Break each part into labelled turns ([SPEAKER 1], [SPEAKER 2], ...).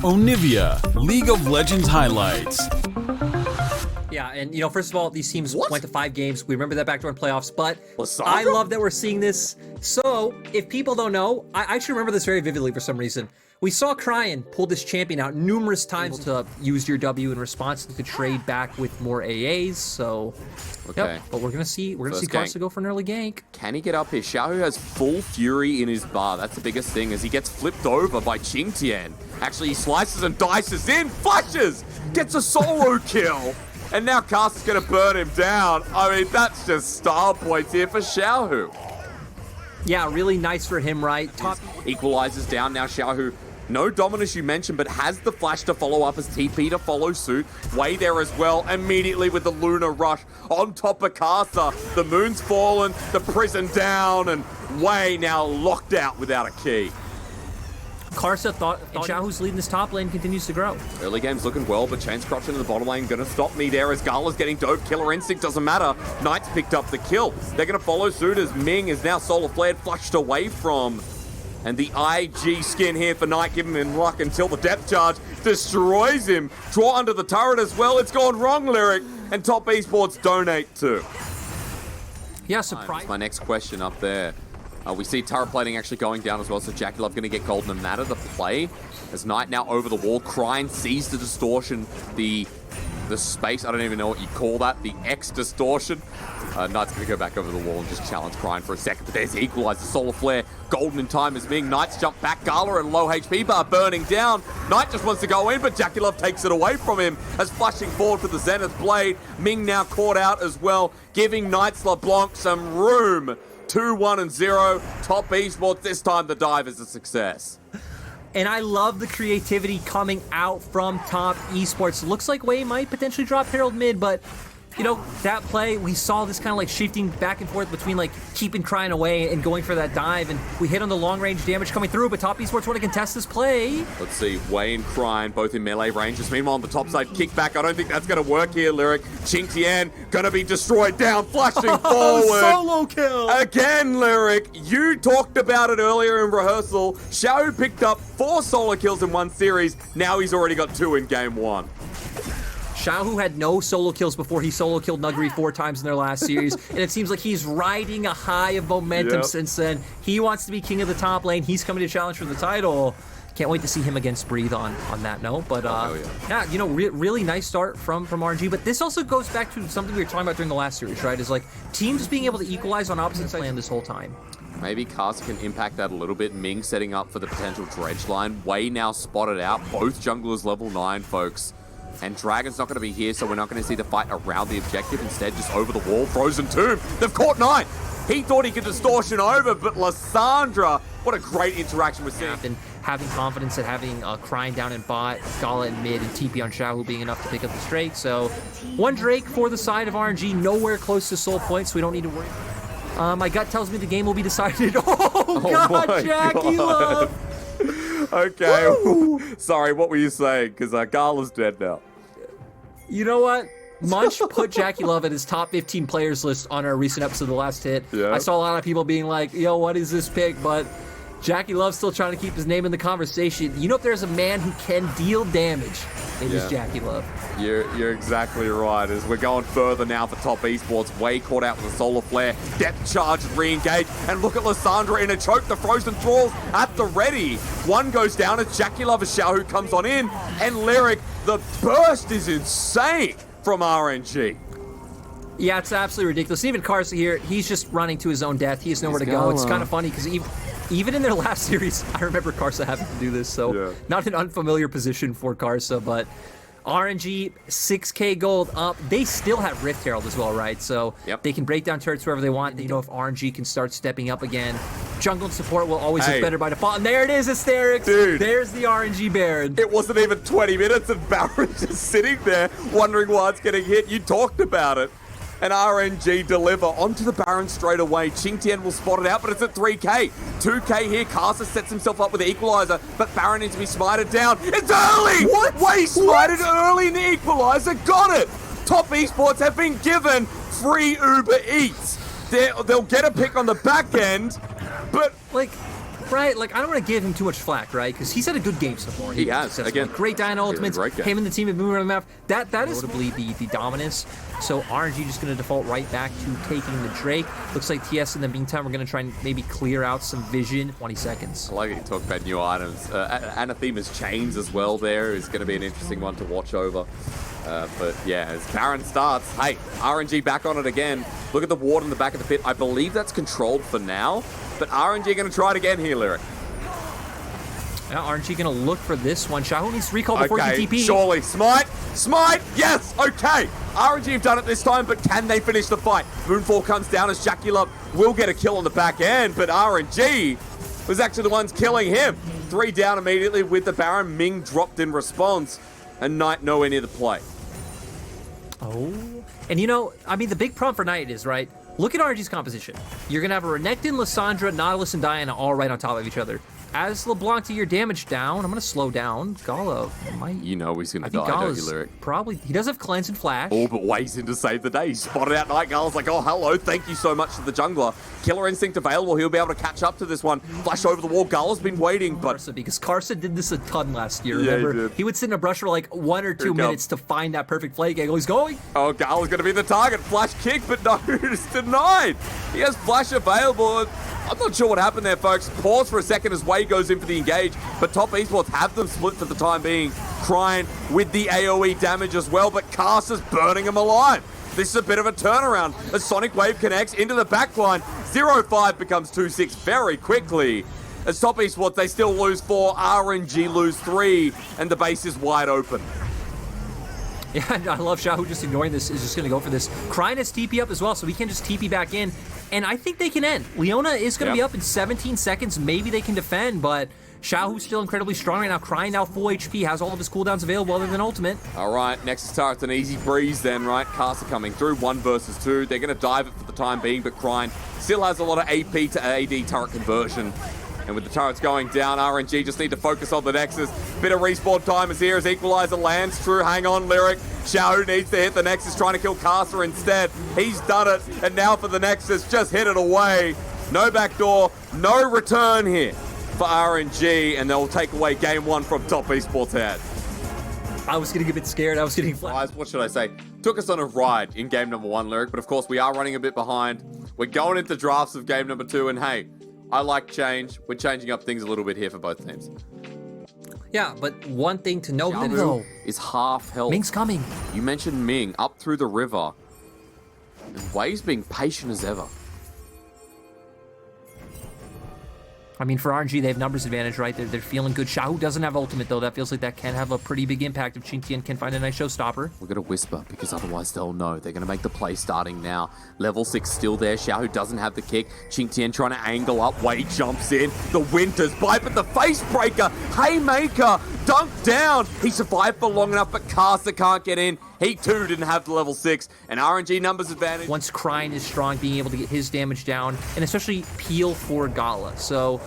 [SPEAKER 1] Onivia, League of Legends highlights.
[SPEAKER 2] Yeah, and first of all, these teams went to 5 games. We remember that back during playoffs, but
[SPEAKER 3] Lysandra?
[SPEAKER 2] I love that we're seeing this. So, if people don't know, I actually remember this very vividly for some reason. We saw Cryan pull this champion out numerous times to use your W in response to trade back with more AAs. So,
[SPEAKER 3] okay.
[SPEAKER 2] Yep, but we're gonna see Karsa go for an early gank.
[SPEAKER 3] Can he get up here? Xiaohu has full fury in his bar. That's the biggest thing, as he gets flipped over by Qingtian. Actually, he slices and dices in, flashes, gets a solo kill. And now Karsa's going to burn him down. I mean, that's just style points here for Xiaohu.
[SPEAKER 2] Yeah, really nice for him, right? Top
[SPEAKER 3] Equalizes down now. Xiaohu, no dominance you mentioned, but has the flash to follow up as TP to follow suit. Way there as well, immediately with the Lunar Rush on top of Karsa. The moon's fallen, the prison down, and Way now locked out without a key.
[SPEAKER 2] Karsa thought Xiaohu's leading this top lane continues to grow.
[SPEAKER 3] Early game's looking well, but Chain's corruption in the bottom lane gonna stop me there as Gala's getting dope. Killer Instinct doesn't matter. Knight's picked up the kill. They're gonna follow suit as Ming is now solar flared, flushed away from. And the IG skin here for Knight, giving him luck until the depth charge destroys him. Draw under the turret as well. It's gone wrong, Lyric. And Top Esports donate too.
[SPEAKER 2] Yeah, surprise.
[SPEAKER 3] My next question up there. We see turret plating actually going down as well, so JackeyLove going to get gold no matter the play. As Knight now over the wall, Cryan sees the distortion, the space, I don't even know what you call that, the X distortion. Knight's going to go back over the wall and just challenge Cryan for a second, but there's the equalizer, solar flare, golden in time as Ming. Knight's jump back, Gala and low HP bar burning down. Knight just wants to go in, but JackeyLove takes it away from him as flashing forward for the Zenith Blade. Ming now caught out as well, giving Knights LeBlanc some room. 2-1-0, Top Esports, this time the dive is a success.
[SPEAKER 2] And I love the creativity coming out from Top Esports. Looks like Wei might potentially drop Herald mid, but that play, we saw this kind of like shifting back and forth between like keeping Cryan away and going for that dive, and we hit on the long range damage coming through, but Top Esports want to contest this play.
[SPEAKER 3] Let's see, Wei and Cryan both in melee ranges. Meanwhile, on the top side, kickback. I don't think that's going to work here, Lyric. Qingtian going to be destroyed down, flashing forward.
[SPEAKER 2] Solo kill!
[SPEAKER 3] Again, Lyric, you talked about it earlier in rehearsal. Xiao picked up 4 solo kills in one series. Now he's already got 2 in game 1.
[SPEAKER 2] Xiaohu had no solo kills before he solo killed Nuguri 4 times in their last series, and it seems like he's riding a high of momentum since then. He wants to be king of the top lane. He's coming to challenge for the title. Can't wait to see him against Breathe on that note. But really nice start from RNG. But this also goes back to something we were talking about during the last series, right? Is like teams being able to equalize on opposite sides of land this whole time.
[SPEAKER 3] Maybe Karsa can impact that a little bit. Ming setting up for the potential dredge line. Wei now spotted out. Both junglers level 9, folks. And Dragon's not going to be here, so we're not going to see the fight around the objective. Instead, just over the wall, Frozen Tomb. They've caught Knight. He thought he could distortion over, but Lysandra, what a great interaction we're seeing.
[SPEAKER 2] And having confidence at having Cryan down in bot, Gala in mid, and TP on Xiaohu being enough to pick up the Drake. So one Drake for the side of RNG, nowhere close to soul points, so we don't need to worry. My gut tells me the game will be decided. Oh God, JackeyLove!
[SPEAKER 3] Okay, sorry, what were you saying? Because Gala's dead now.
[SPEAKER 2] You know what? Munch put JackeyLove at his top 15 players list on our recent episode of The Last Hit.
[SPEAKER 3] Yeah.
[SPEAKER 2] I saw a lot of people being like, yo, what is this pick? But JackeyLove's still trying to keep his name in the conversation. You know, if there's a man who can deal damage, it is JackeyLove.
[SPEAKER 3] You're exactly right. As we're going further now for Top Esports, Wei caught out with a solar flare, depth charge re-engage, and look at Lysandra in a choke. The frozen thralls at the ready. One goes down as JackeyLove as Xiaohu comes on in, and Lyric, the burst is insane from RNG.
[SPEAKER 2] Yeah, it's absolutely ridiculous. Even Karsa here, he's just running to his own death. He has nowhere to go. It's kind of funny because even in their last series, I remember Karsa having to do this, so not an unfamiliar position for Karsa, but RNG, 6k gold up. They still have Rift Herald as well, right? So they can break down turrets wherever they want. They know if RNG can start stepping up again. Jungle and support will always look better by default. And there it is, Asterix.
[SPEAKER 3] Dude.
[SPEAKER 2] There's the RNG Baron.
[SPEAKER 3] It wasn't even 20 minutes and Baron's just sitting there wondering why it's getting hit. You talked about it. And RNG deliver onto the Baron straight away. Qingtian will spot it out, but it's at 3k. 2k here. Karsa sets himself up with the equalizer, but Baron needs to be smited down. It's early!
[SPEAKER 2] What?
[SPEAKER 3] Wei smited early in the equalizer. Got it! Top Esports have been given free Uber Eats. They'll get a pick on the back end, but
[SPEAKER 2] like, Right, like, I don't want to give him too much flack, right? Because he's had a good game so far.
[SPEAKER 3] He has, again.
[SPEAKER 2] Great Dino ultimates, him and the team have moved around the map. That is notably the dominance. So RNG just going to default right back to taking the Drake. Looks like TS in the meantime, we're going to try and maybe clear out some vision. 20 seconds.
[SPEAKER 3] I like it you talk about new items. Anathema's chains as well there is going to be an interesting one to watch over. But yeah, as Baron starts, hey, RNG back on it again. Look at the ward in the back of the pit. I believe that's controlled for now, but RNG going to try it again here, Lyric.
[SPEAKER 2] Now RNG going to look for this one. Shahu needs to recall before he TP.
[SPEAKER 3] Surely. Smite, yes, okay. RNG have done it this time, but can they finish the fight? Moonfall comes down as Jackie Love will get a kill on the back end, but RNG was actually the ones killing him. 3 down immediately with the Baron. Ming dropped in response, and Knight nowhere near the play.
[SPEAKER 2] Oh, and you know, I mean, the big problem for Knight is, right, look at RNG's composition. You're going to have a Renekton, Lissandra, Nautilus, and Diana all right on top of each other. As LeBlanc to your damage down, I'm going to slow down. Gala might...
[SPEAKER 3] You know he's going to die, don't you, Lyric?
[SPEAKER 2] Probably... He does have Cleanse and Flash.
[SPEAKER 3] Oh, but weighs in to save the day. He spotted out Night. Gala's like, oh, hello, thank you so much to the jungler. Killer Instinct available. He'll be able to catch up to this one. Flash over the wall. Gala's been waiting, but...
[SPEAKER 2] Because Karsa did this a ton last year,
[SPEAKER 3] yeah,
[SPEAKER 2] remember? He would sit in a brush for like 1 or 2 minutes to find that perfect flank angle. He's going.
[SPEAKER 3] Oh, Gala's going to be the target. Flash kick, but no, it's denied. He has Flash available. I'm not sure what happened there, folks. Pause for a second as Wei goes in for the engage, but Top Esports have them split for the time being. Crying with the AoE damage as well, but Karsa's burning him alive. This is a bit of a turnaround as Sonic Wave connects into the backline. 0-5 becomes 2-6 very quickly. As Top Esports, they still lose 4, RNG lose 3, and the base is wide open.
[SPEAKER 2] Yeah, I love Shahu just ignoring this, is just going to go for this. Crying has TP up as well, so we can just TP back in. And I think they can end. Leona is going to be up in 17 seconds. Maybe they can defend, but Shahu's still incredibly strong right now. Crying now full HP, has all of his cooldowns available other than ultimate. All
[SPEAKER 3] right, Nexus Tower, it's an easy breeze then, right? Karsa coming through, 1 versus 2. They're going to dive it for the time being, but Crying still has a lot of AP to AD turret conversion. And with the turrets going down, RNG just need to focus on the Nexus. Bit of respawn time is here as Equalizer lands. True, hang on, Lyric. Shahu needs to hit the Nexus, trying to kill Karsa instead. He's done it, and now for the Nexus, just hit it away. No backdoor, no return here for RNG, and they'll take away game 1 from Top Esports' head.
[SPEAKER 2] I was getting a bit scared. I was getting flat.
[SPEAKER 3] What should I say? Took us on a ride in game number 1, Lyric, but of course we are running a bit behind. We're going into drafts of game number 2, and hey, I like change. We're changing up things a little bit here for both teams.
[SPEAKER 2] Yeah, but one thing to note
[SPEAKER 3] that is half health.
[SPEAKER 2] Ming's coming.
[SPEAKER 3] You mentioned Ming up through the river. And Wei's being patient as ever.
[SPEAKER 2] I mean, for RNG, they have numbers advantage, right? They're feeling good. Shahu doesn't have ultimate, though. That feels like that can have a pretty big impact if Qingtian can find a nice showstopper.
[SPEAKER 3] We're going to whisper, because otherwise they'll know. They're going to make the play starting now. Level 6 still there. Shahu doesn't have the kick. Qingtian trying to angle up. Wei jumps in. The Winters bite, but the face breaker. Haymaker dunked down. He survived for long enough, but Karsa can't get in. He too didn't have the level 6, and RNG numbers advantage.
[SPEAKER 2] Once Crying is strong, being able to get his damage down, and especially peel for Gala. So,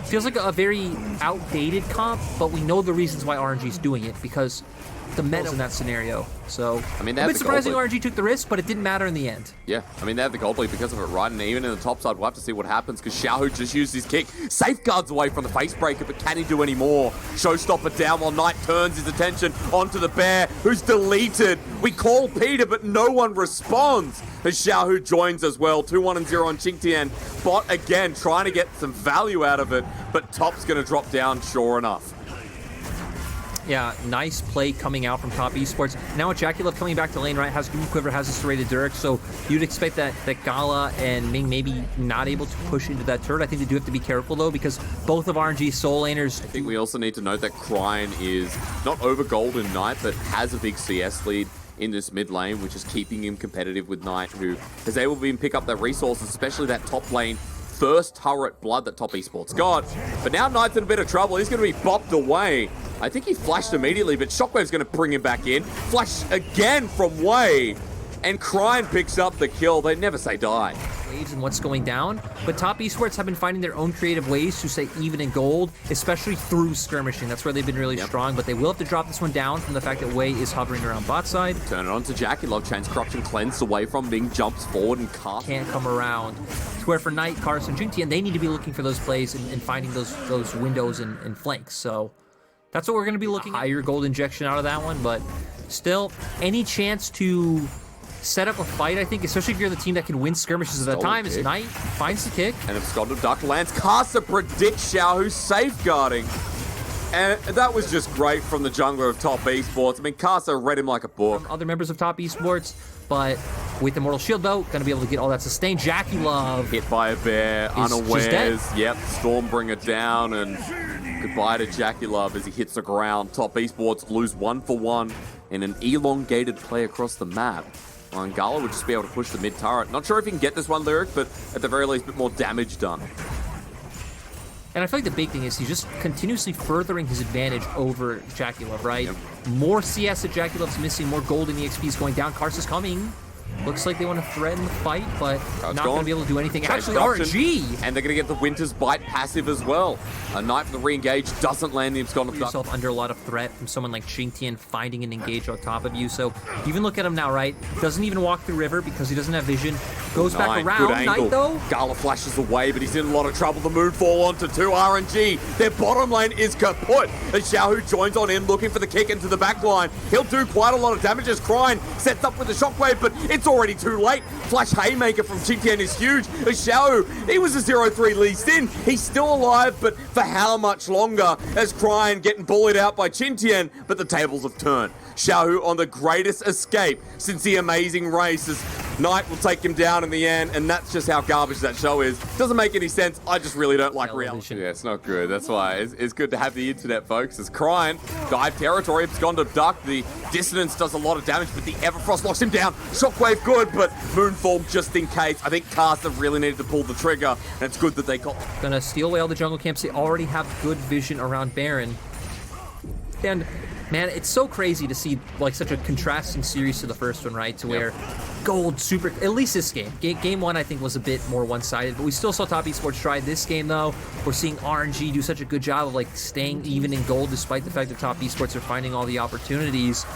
[SPEAKER 2] feels like a very outdated comp, but we know the reasons why RNG is doing it, because the meta in that scenario. So,
[SPEAKER 3] I mean,
[SPEAKER 2] a bit surprising RNG took the risk, but it didn't matter in the end.
[SPEAKER 3] Yeah, I mean, they have the gold lead because of it, right? And even in the top side, we'll have to see what happens, because Shahu just used his kick. Safeguards away from the face breaker, but can he do any more? Showstopper down while Knight turns his attention onto the bear, who's deleted. We call Peter, but no one responds. As Shahu joins as well. 2-1 and 0 on Qingtian. Bot again, trying to get some value out of it, but Top's going to drop down, sure enough.
[SPEAKER 2] Yeah, nice play coming out from Top Esports. Now with Jackie Love coming back to lane, right, has Green Quiver, has a serrated Dirk, so you'd expect that Gala and Ming maybe not able to push into that turret. I think they do have to be careful, though, because both of RNG's soul laners...
[SPEAKER 3] I think we also need to note that Crying is not over gold in Knight, but has a big CS lead in this mid lane, which is keeping him competitive with Knight, who is able to pick up that resources, especially that top lane first turret blood that Top Esports got. But now Knight's in a bit of trouble. He's going to be bopped away. I think he flashed immediately, but Shockwave's going to bring him back in. Flash again from Wei, and Crying picks up the kill. They never say die.
[SPEAKER 2] Waves and what's going down, but Top Esports have been finding their own creative ways to stay even in gold, especially through skirmishing. That's where they've been really strong, but they will have to drop this one down from the fact that Wei is hovering around bot side.
[SPEAKER 3] Turn it on to Jackie Love. Chains Corruption cleansed away from Ming, jumps forward and can't
[SPEAKER 2] come around. to where for Knight, Karsa, and Jingtian, they need to be looking for those plays and finding those windows and flanks. So that's what we're going to be looking at. Higher gold injection out of that one, but still, any chance to set up a fight, I think, especially if you're the team that can win skirmishes at that time, is Knight finds the kick.
[SPEAKER 3] And if Scott of Duck lands, Karsa predicts Xiaohu's safeguarding. And that was just great from the jungler of Top Esports. I mean, Karsa read him like a book.
[SPEAKER 2] From other members of Top Esports, but with Immortal Shield, though, going to be able to get all that sustained. Jackie Love.
[SPEAKER 3] Hit by a bear, unawares. Yep, Stormbringer down, and goodbye to Jackie Love as he hits the ground. Top Esports lose 1 for 1 in an elongated play across the map. And Gala would just be able to push the mid turret. Not sure if he can get this one, Lyric, but at the very least, a bit more damage done.
[SPEAKER 2] And I feel like the big thing is he's just continuously furthering his advantage over Jackie Love, right? Yep. More CS that Jackie Love's missing, more gold in the XP is going down. Karsa's coming. Looks like they want to threaten the fight, but not going to be able to do anything. Actually, RNG!
[SPEAKER 3] And they're going to get the Winter's Bite passive as well. A Knight for the re-engage doesn't land the Abscond.
[SPEAKER 2] Put yourself under a lot of threat from someone like Jingtian finding an engage on top of you. So even look at him now, right? Doesn't even walk through river because he doesn't have vision. Goes back around. Knight, though.
[SPEAKER 3] Gala flashes away, but he's in a lot of trouble. The Moonfall onto 2 RNG. Their bottom lane is kaput. As Xiaohu joins on in, looking for the kick into the back line. He'll do quite a lot of damage as Crying sets up with the shockwave, but it's already too late. Flash Haymaker from Jingtian is huge. Xiao, he was a 0-3 leased in. He's still alive, but for how much longer? As Crying getting bullied out by Jingtian, but the tables have turned. Xiao on the greatest escape since the amazing race as Knight will take him down in the end, and that's just how garbage that show is. Doesn't make any sense. I just really don't like reality. Yeah, it's not good. That's why it's good to have the internet, folks. As Crying dive territory, Abscond of Duck. The dissonance does a lot of damage, but the Everfrost locks him down. Shockwave good, but Moonfall just in case. I think Karsa really needed to pull the trigger, and it's good that they got.
[SPEAKER 2] Gonna steal away all the jungle camps. They already have good vision around Baron. And man, it's so crazy to see like such a contrasting series to the first one, right? To where gold super, at least this game. Game 1 I think was a bit more one-sided, but we still saw Top Esports try. This game though, we're seeing RNG do such a good job of like staying even in gold despite the fact that Top Esports are finding all the opportunities.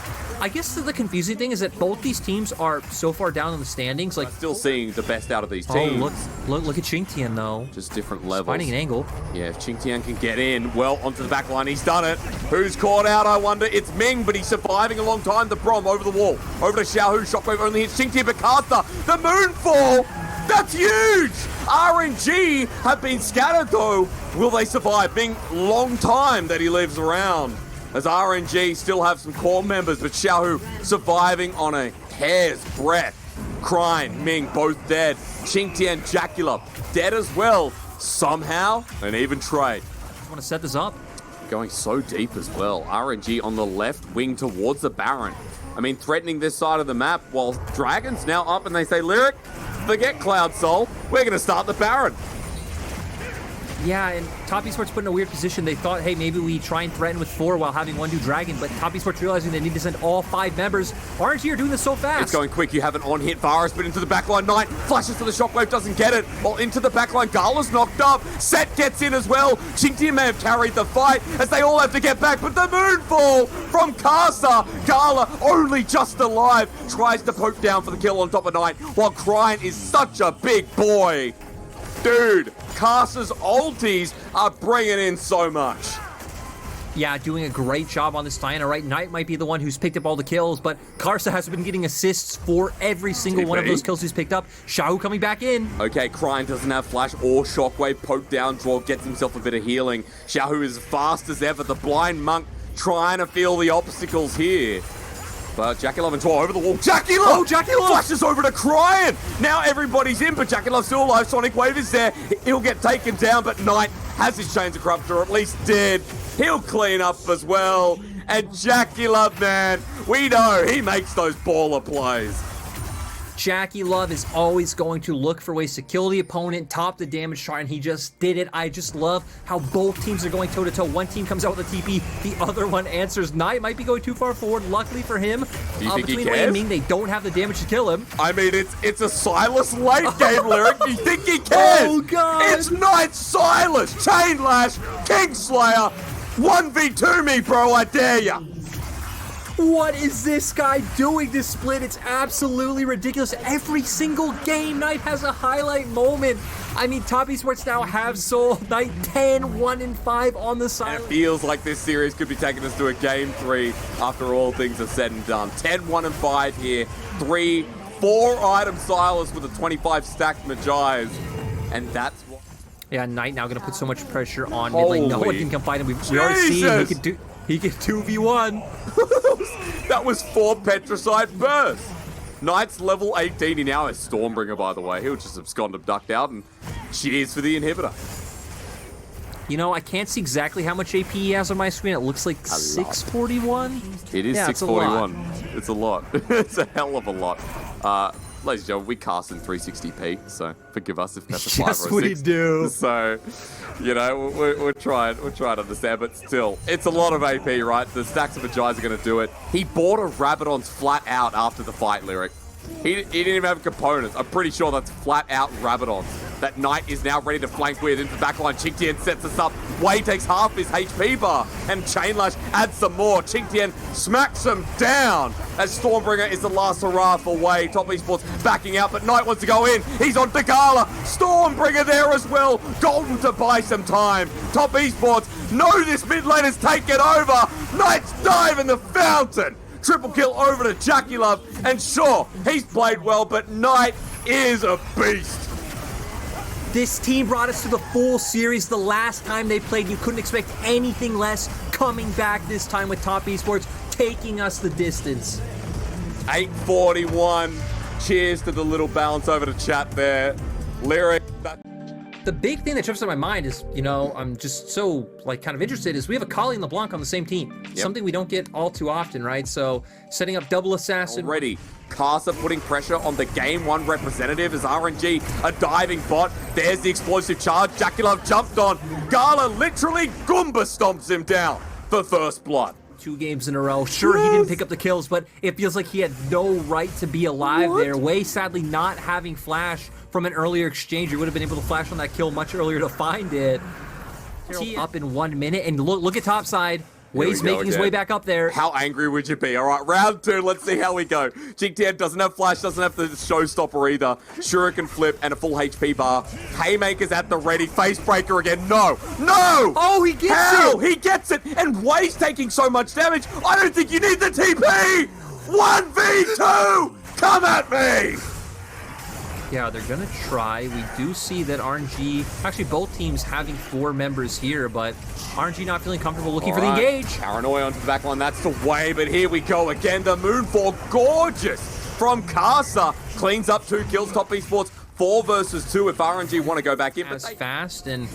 [SPEAKER 2] I guess the confusing thing is that both these teams are so far down in the standings. Like
[SPEAKER 3] still seeing the best out of these teams.
[SPEAKER 2] Oh, look at Jingtian though.
[SPEAKER 3] Just different levels.
[SPEAKER 2] Finding an angle.
[SPEAKER 3] Yeah, if Jingtian can get in, well, onto the back line, he's done it. Who's caught out, I wonder? It's Ming, but he's surviving a long time. The Brom over the wall. Over to Xiaohu. Shockwave only hits Jingtian, but Karsa. The Moonfall! That's huge! RNG have been scattered though. Will they survive? Ming, long time that he lives around. As RNG still have some core members, but Xiaohu surviving on a hair's breadth. Crying, Ming, both dead. Jingtian, Jacula, dead as well. Somehow, an even trade.
[SPEAKER 2] I want to set this up.
[SPEAKER 3] Going so deep as well. RNG on the left wing towards the Baron. I mean, threatening this side of the map, while Dragon's now up and they say, Lyric, forget Cloud Soul, we're going to start the Baron.
[SPEAKER 2] Yeah, and Top Esports put in a weird position. They thought, hey, maybe we try and threaten with 4 while having 1 do Dragon, but Top Esports realizing they need to send all 5 members. RNG are doing this so fast.
[SPEAKER 3] It's going quick. You have an on-hit Varus, but into the backline. Knight flashes to the Shockwave, doesn't get it. While into the backline, Gala's knocked up. Set gets in as well. Jingtian may have carried the fight as they all have to get back, but the Moonfall from Karsa. Gala only just alive. Tries to poke down for the kill on top of Knight, while Crying is such a big boy. Dude, Karsa's ultis are bringing in so much.
[SPEAKER 2] Yeah, doing a great job on this Diana, right? Knight might be the one who's picked up all the kills, but Karsa has been getting assists for every single one of those kills he's picked up. Xiao coming back in.
[SPEAKER 3] Okay, Crying doesn't have flash or shockwave. Poke down, draw, gets himself a bit of healing. Xiao is fast as ever. The blind monk trying to feel the obstacles here. But Jackie Love and Tor over the wall. Jackie Love!
[SPEAKER 2] Oh, Jackie Love!
[SPEAKER 3] Flashes over to Crying! Now everybody's in, but Jackie Love's still alive. Sonic Wave is there. He'll get taken down, but Knight has his Chains of Corruption, or at least did. He'll clean up as well. And Jackie Love, man, we know he makes those baller plays.
[SPEAKER 2] Jackie Love is always going to look for ways to kill the opponent, top the damage chart, and he just did it. I just love how both teams are going toe-to-toe. One team comes out with a TP, the other one answers. Knight might be going too far forward. Luckily for him,
[SPEAKER 3] Do you think
[SPEAKER 2] between
[SPEAKER 3] he
[SPEAKER 2] Wei
[SPEAKER 3] can?
[SPEAKER 2] and Ming, they don't have the damage to kill him.
[SPEAKER 3] I mean, it's a Silas late game, Lyric. Do you think he can?
[SPEAKER 2] Oh, God.
[SPEAKER 3] It's Knight Silas, Chain Lash, Kingslayer. 1v2 me, bro, I dare ya.
[SPEAKER 2] What is this guy doing this split? It's absolutely ridiculous. Every single game, Knight has a highlight moment. I mean, Top Esports now have Soul. Knight 10, 1 and 5 on the side.
[SPEAKER 3] It feels like this series could be taking us to a game 3 after all things are said and done. 10, 1 and 5 here. 3, 4 item Silas with a 25 stacked Magi's. And that's what...
[SPEAKER 2] Yeah, Knight now going to put so much pressure on mid lane. No one can come fight him. We already seen he could 2v1.
[SPEAKER 3] That was 4 Petricide bursts. Knight's level 18. He now has Stormbringer, by the way. He'll just abscond, abduct out, and cheers for the inhibitor.
[SPEAKER 2] You know, I can't see exactly how much AP he has on my screen. It looks like 641.
[SPEAKER 3] It is 641. It's a lot. It's a hell of a lot. Ladies and gentlemen, we cast in 360p, so forgive us if that's a 5
[SPEAKER 2] yes,
[SPEAKER 3] or a 6.
[SPEAKER 2] we do.
[SPEAKER 3] So, you know, we're trying to understand, but still, it's a lot of AP, right? The stacks of Magi's are going to do it. He bought a Rabadon's flat out after the fight, Lyric. He didn't even have components. I'm pretty sure that's flat out Rabadon. That Knight is now ready to flank with into the backline. Qingtian sets us up. Wei takes half his HP bar. And Chainlash adds some more. Qingtian smacks him down as Stormbringer is the last hurrah for Wei. Top Esports backing out, but Knight wants to go in. He's on Tagala. Stormbringer there as well. Golden to buy some time. Top Esports know this mid lane is taken over. Knight's dive in the fountain. Triple kill over to Jackie Love, and sure, he's played well, but Knight is a beast.
[SPEAKER 2] This team brought us to the full series the last time they played. You couldn't expect anything less. Coming back this time with Top Esports, taking us the distance.
[SPEAKER 3] 8:41. Cheers to the little balance over to chat there. Lyric.
[SPEAKER 2] The big thing that jumps in my mind is, you know, I'm just so, like, kind of interested, is we have a Kali and LeBlanc on the same team. Yep. Something we don't get all too often, right? So, setting up double assassin.
[SPEAKER 3] Already, Casa putting pressure on the game 1 representative as RNG, a diving bot. There's the explosive charge. Jackie Love jumped on. Gala literally Goomba stomps him down for first blood.
[SPEAKER 2] 2 games in a row. Sure, he didn't pick up the kills, but it feels like he had no right to be alive there. Wei sadly not having flash from an earlier exchange. He would have been able to flash on that kill much earlier to find it. Up in 1 minute, and look at topside. Wei's making his way back up there.
[SPEAKER 3] How angry would you be? All right, round 2. Let's see how we go. Qingtian doesn't have flash, doesn't have the showstopper either. Shuriken flip and a full HP bar. Haymaker's at the ready. Facebreaker again. No.
[SPEAKER 2] Oh, he gets it.
[SPEAKER 3] He gets it. And Wei's taking so much damage. I don't think you need the TP. 1v2. Come at me.
[SPEAKER 2] Yeah, they're going to try. We do see that RNG, actually both teams having 4 members here, but RNG not feeling comfortable looking for the engage.
[SPEAKER 3] Paranoia onto the back line, that's the way, but here we go again. The Moonfall, gorgeous from Casa. Cleans up 2 kills, Top Esports 4 versus 2 if RNG want to go back in.
[SPEAKER 2] As fast, and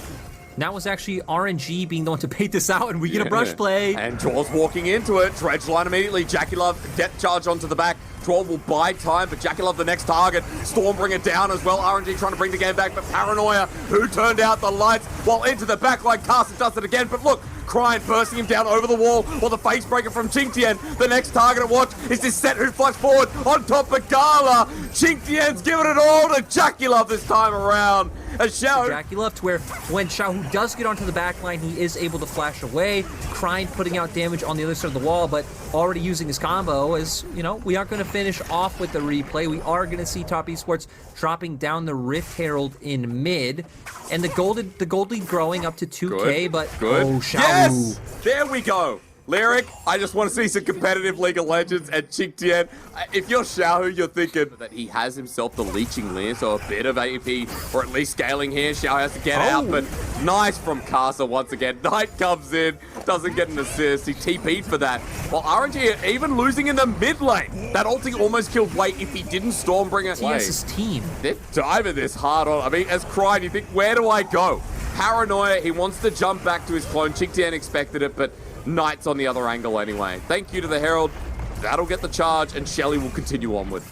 [SPEAKER 2] that was actually RNG being the one to bait this out, and we get a brush play.
[SPEAKER 3] And Jaws walking into it. Dredge line immediately. Jackie Love, depth charge onto the back. Troll will buy time, but Jackie Love the next target. Stormbringer down as well. RNG trying to bring the game back, but Paranoia, who turned out the lights while into the backline. Carson does it again, but look, Crying bursting him down over the wall, while the face breaker from Qingtian. The next target at watch is this set who flies forward on top of Gala. Qingtian's giving it all to Jackie Love this time around. A Xiao.
[SPEAKER 2] Jackie Love, to where when Xiao does get onto the back line, he is able to flash away. Crying putting out damage on the other side of the wall, but already using his combo. As you know, we aren't going to finish off with the replay. We are going to see Top Esports dropping down the Rift Herald in mid, and the gold lead growing up to 2K. But
[SPEAKER 3] good.
[SPEAKER 2] Oh, Xiao.
[SPEAKER 3] Yes, there we go. Lyric, I just want to see some competitive League of Legends and Qingtian. If you're Xiao, you're thinking that he has himself the leeching layer, so a bit of AP, or at least scaling here. Xiao has to get out, but nice from Casa once again. Knight comes in, doesn't get an assist. He TP'd for that. While RNG even losing in the mid lane. That ulti almost killed Wei if he didn't Stormbringer.
[SPEAKER 2] TS's team.
[SPEAKER 3] They're diving this hard on. I mean, as Crying, you think, where do I go? Paranoia, he wants to jump back to his clone. Qingtian expected it, but Knight's on the other angle anyway. Thank you to the Herald. That'll get the charge, and Shelly will continue onward.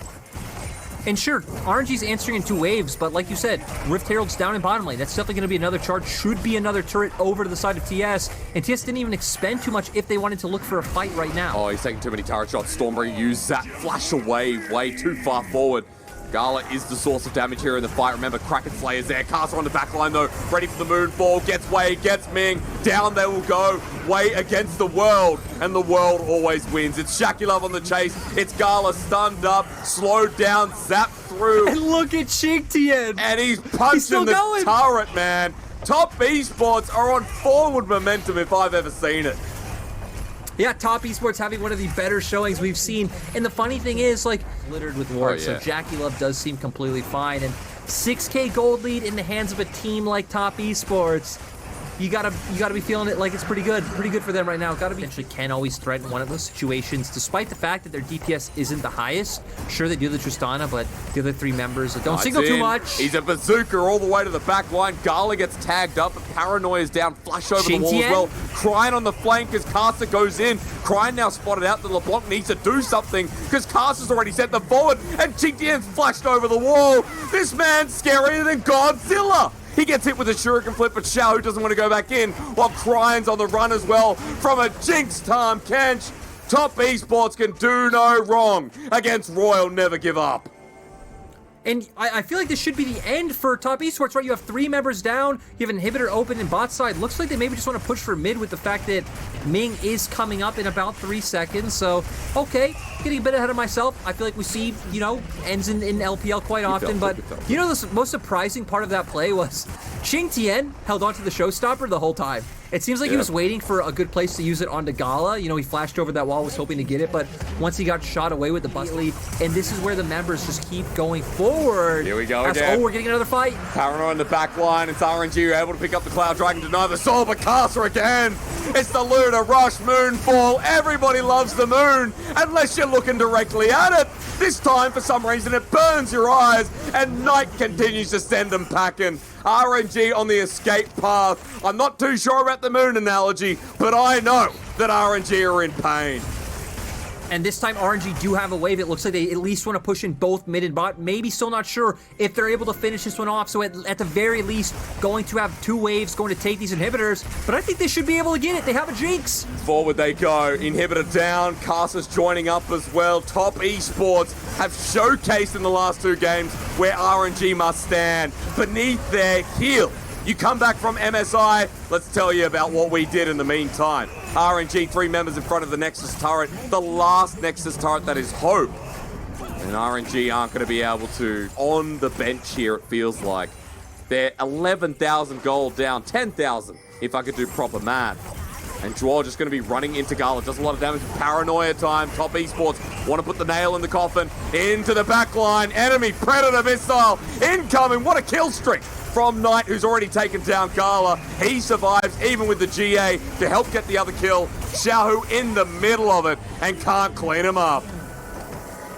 [SPEAKER 2] And sure, RNG's answering in 2 waves, but like you said, Rift Herald's down in bottom lane. That's definitely going to be another charge. Should be another turret over to the side of TS. And TS didn't even expend too much if they wanted to look for a fight right now.
[SPEAKER 3] Oh, he's taking too many turret shots. Stormbringer used that flash away way too far forward. Gala is the source of damage here in the fight. Remember, Kraken Slayer's there. Carcer on the back line, though. Ready for the moonfall. Gets Wei, gets Ming. Down they will go. Wei against the world. And the world always wins. It's Shakilov on the chase. It's Gala stunned up, slowed down, zapped through.
[SPEAKER 2] And look at Xingtian.
[SPEAKER 3] And he's punching the turret, man. Top Esports are on forward momentum if I've ever seen it.
[SPEAKER 2] Yeah, Top Esports having one of the better showings we've seen. And the funny thing is, like, littered with wards, so JackeyLove does seem completely fine. And 6K gold lead in the hands of a team like Top Esports. You gotta be feeling it like it's pretty good for them right now. Gotta be. Actually, can always threaten one of those situations, despite the fact that their DPS isn't the highest. Sure, they do the Tristana, but the other three members don't signal too much.
[SPEAKER 3] He's a bazooka all the way to the back line. Gala gets tagged up, but Paranoia's down, flash over the wall as well. Cryin on the flank as Carcer goes in. Cryin now spotted out that LeBlanc needs to do something because Carcer's already sent them forward, and Xingtian's flashed over the wall. This man's scarier than Godzilla. He gets hit with a shuriken flip, but Xiao doesn't want to go back in, while Cryan's on the run as well from a Jinx time Kench. Top Esports can do no wrong against Royal Never Give Up.
[SPEAKER 2] And I feel like this should be the end for Top Esports, right? You have 3 members down, you have an inhibitor open in bot side. Looks like they maybe just want to push for mid with the fact that Ming is coming up in about 3 seconds. So, okay, getting a bit ahead of myself. I feel like we see, you know, ends in LPL quite often. But, you know, the most surprising part of that play was Xingtian held onto the showstopper the whole time. It seems like he was waiting for a good place to use it onto Gala. You know, he flashed over that wall, was hoping to get it, but once he got shot away with the bus lead, and this is where the members just keep going forward.
[SPEAKER 3] Here we go again.
[SPEAKER 2] Oh, we're getting another fight.
[SPEAKER 3] Paranoia in the back line. It's RNG able to pick up the Cloud Dragon, deny the soul, but Carcer again. It's the Lunar Rush Moonfall. Everybody loves the moon, unless you're looking directly at it. This time, for some reason, it burns your eyes, and Night continues to send them packing. RNG on the escape path. I'm not too sure about the moon analogy, but I know that RNG are in pain.
[SPEAKER 2] And this time RNG do have a wave. It looks like they at least want to push in both mid and bot. Maybe still not sure if they're able to finish this one off. So at the very least, going to have 2 waves going to take these inhibitors. But I think they should be able to get it. They have a Jinx.
[SPEAKER 3] Forward they go. Inhibitor down. Carcer's joining up as well. Top Esports have showcased in the last 2 games where RNG must stand beneath their heel. You come back from MSI, let's tell you about what we did in the meantime. RNG, 3 members in front of the Nexus turret, the last Nexus turret that is hope. And RNG aren't going to be able to, on the bench here, it feels like. They're 11,000 gold down, 10,000 if I could do proper math. And Draw just going to be running into Gala. Does a lot of damage. Paranoia time. Top Esports want to put the nail in the coffin. Into the back line. Enemy Predator missile incoming. What a kill streak from Knight, who's already taken down Gala. He survives even with the GA to help get the other kill. Xiaohu in the middle of it and can't clean him up.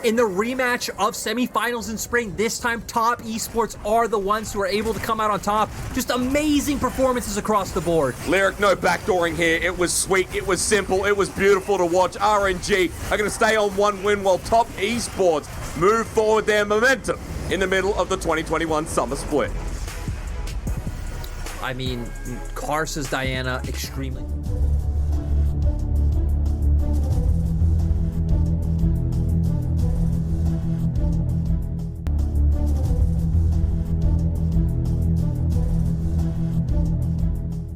[SPEAKER 2] In the rematch of semifinals in spring, this time Top Esports are the ones who are able to come out on top. Just amazing performances across the board.
[SPEAKER 3] Lyric, no backdooring here. It was sweet, it was simple, it was beautiful to watch. RNG are going to stay on 1 win while Top Esports move forward their momentum in the middle of the 2021 summer split.
[SPEAKER 2] I mean, Carcer's Diana, extremely...